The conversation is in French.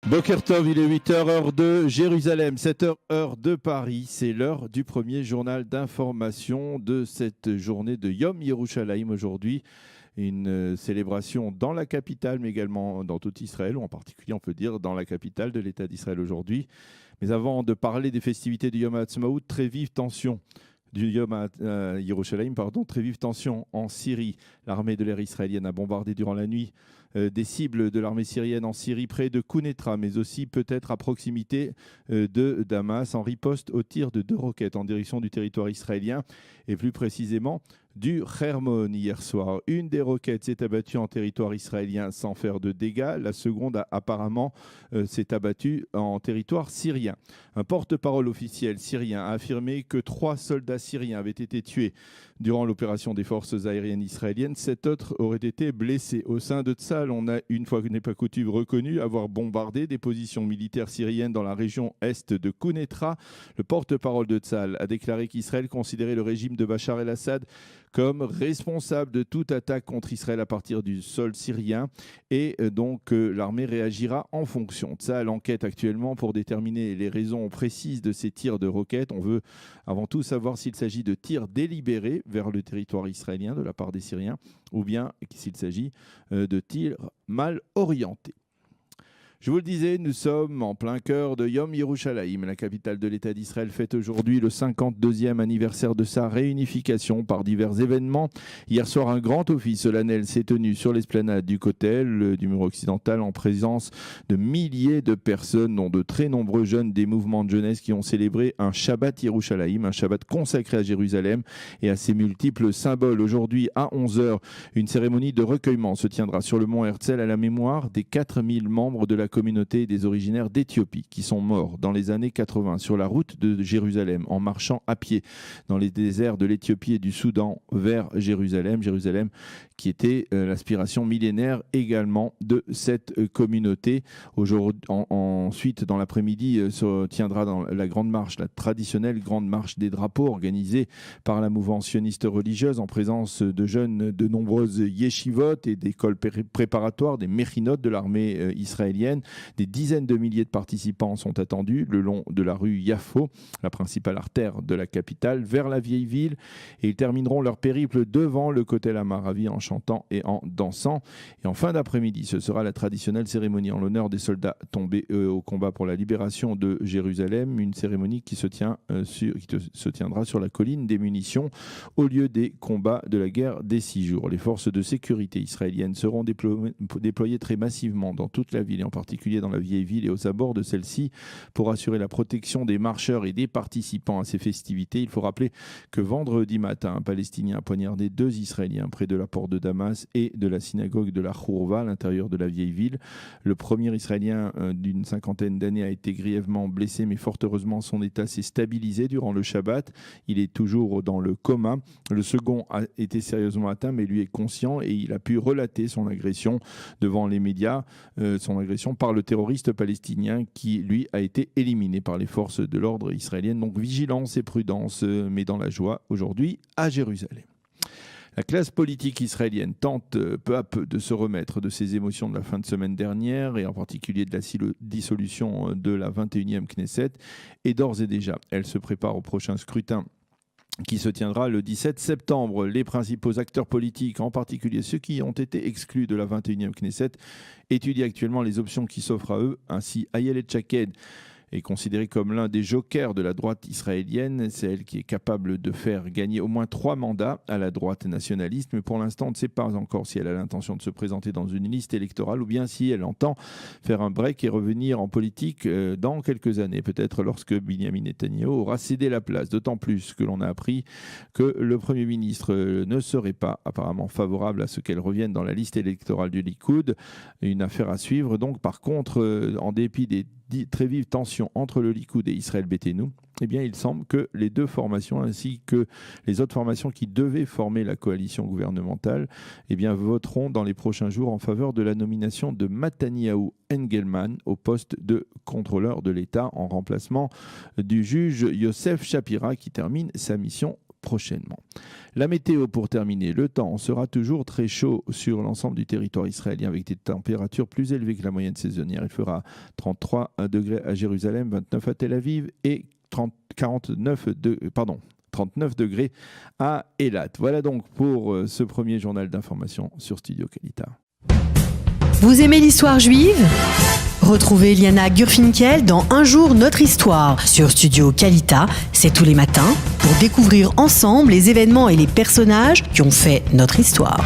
Boker Tov, il est 8h, heure de Jérusalem, 7h, heure de Paris. C'est l'heure du premier journal d'information de cette journée de Yom Yerushalayim aujourd'hui. Une célébration dans la capitale, mais également dans tout Israël, ou en particulier, on peut dire, dans la capitale de l'État d'Israël aujourd'hui. Mais avant de parler des festivités du Yom HaAtzmaout, très vive tension du Yom Yerushalayim, très vive tension en Syrie. L'armée de l'air israélienne a bombardé durant la nuit des cibles de l'armée syrienne en Syrie près de Kounetra, mais aussi peut-être à proximité de Damas, en riposte au tir de 2 roquettes en direction du territoire israélien et plus précisément du Hermon hier soir. Une des roquettes s'est abattue en territoire israélien sans faire de dégâts. La seconde, apparemment, s'est abattue en territoire syrien. Un porte-parole officiel syrien a affirmé que 3 soldats syriens avaient été tués durant l'opération des forces aériennes israéliennes. 7 autres auraient été blessés. Au sein de Tsahal, on a, une fois que n'est pas coutume, reconnu avoir bombardé des positions militaires syriennes dans la région est de Kounetra. Le porte-parole de Tsahal a déclaré qu'Israël considérait le régime de Bachar el-Assad comme responsable de toute attaque contre Israël à partir du sol syrien et donc l'armée réagira en fonction. Tsahal enquête actuellement pour déterminer les raisons précises de ces tirs de roquettes. On veut avant tout savoir s'il s'agit de tirs délibérés vers le territoire israélien de la part des Syriens ou bien s'il s'agit de tirs mal orientés. Je vous le disais, nous sommes en plein cœur de Yom Yerushalayim. La capitale de l'État d'Israël fête aujourd'hui le 52e anniversaire de sa réunification par divers événements. Hier soir, un grand office solennel s'est tenu sur l'esplanade du Kotel, du mur occidental, en présence de milliers de personnes, dont de très nombreux jeunes des mouvements de jeunesse qui ont célébré un Shabbat Yerushalayim, un Shabbat consacré à Jérusalem et à ses multiples symboles. Aujourd'hui, à 11h, une cérémonie de recueillement se tiendra sur le mont Herzl à la mémoire des 4000 membres de la communauté des originaires d'Éthiopie qui sont morts dans les années 80 sur la route de Jérusalem en marchant à pied dans les déserts de l'Éthiopie et du Soudan vers Jérusalem. Jérusalem qui était l'aspiration millénaire également de cette communauté. Ensuite, dans l'après-midi, se tiendra dans la grande marche, la traditionnelle grande marche des drapeaux organisée par la mouvance sioniste religieuse en présence de jeunes de nombreuses yeshivot et d'écoles préparatoires, des méchinotes de l'armée israélienne. Des dizaines de milliers de participants sont attendus le long de la rue Yafo, la principale artère de la capitale, vers la vieille ville. Et ils termineront leur périple devant le Kotel Amaravi en chantant et en dansant. Et en fin d'après-midi, ce sera la traditionnelle cérémonie en l'honneur des soldats tombés au combat pour la libération de Jérusalem. Une cérémonie qui se tiendra sur la colline des munitions au lieu des combats de la guerre des 6 jours. Les forces de sécurité israéliennes seront déployées très massivement dans toute la ville et en particulier dans la vieille ville et aux abords de celle-ci pour assurer la protection des marcheurs et des participants à ces festivités. Il faut rappeler que vendredi matin, un Palestinien a poignardé 2 Israéliens près de la porte de Damas et de la synagogue de la Khourva à l'intérieur de la vieille ville. Le premier Israélien d'une 50aine d'années a été grièvement blessé, mais fort heureusement son état s'est stabilisé durant le Shabbat. Il est toujours dans le coma. Le second a été sérieusement atteint, mais lui est conscient et il a pu relater son agression devant les médias, son agression par le terroriste palestinien qui, lui, a été éliminé par les forces de l'ordre israéliennes. Donc vigilance et prudence, mais dans la joie aujourd'hui à Jérusalem. La classe politique israélienne tente peu à peu de se remettre de ses émotions de la fin de semaine dernière et en particulier de la dissolution de la 21e Knesset. Et d'ores et déjà, elle se prépare au prochain scrutin qui se tiendra le 17 septembre. Les principaux acteurs politiques, en particulier ceux qui ont été exclus de la 21e Knesset, étudient actuellement les options qui s'offrent à eux. Ainsi, Ayelet Shaked est considérée comme l'un des jokers de la droite israélienne. C'est elle qui est capable de faire gagner au moins 3 mandats à la droite nationaliste. Mais pour l'instant, on ne sait pas encore si elle a l'intention de se présenter dans une liste électorale ou bien si elle entend faire un break et revenir en politique dans quelques années. Peut-être lorsque Benyamin Netanyahu aura cédé la place. D'autant plus que l'on a appris que le Premier ministre ne serait pas apparemment favorable à ce qu'elle revienne dans la liste électorale du Likoud. Une affaire à suivre. Donc, par contre, en dépit des très vive tension entre le Likoud et Israël Beiteinu, eh bien, il semble que les 2 formations ainsi que les autres formations qui devaient former la coalition gouvernementale eh bien, voteront dans les prochains jours en faveur de la nomination de Mataniyahu Engelman au poste de contrôleur de l'État en remplacement du juge Yosef Shapira qui termine sa mission prochainement. La météo pour terminer, le temps sera toujours très chaud sur l'ensemble du territoire israélien avec des températures plus élevées que la moyenne saisonnière. Il fera 33 degrés à Jérusalem, 29 à Tel Aviv et 39 degrés à Eilat. Voilà donc pour ce premier journal d'information sur Studio Kalita. Vous aimez l'histoire juive ? Retrouvez Liana Gurfinkel dans Un jour notre histoire sur Studio Kalita. C'est tous les matins pour découvrir ensemble les événements et les personnages qui ont fait notre histoire.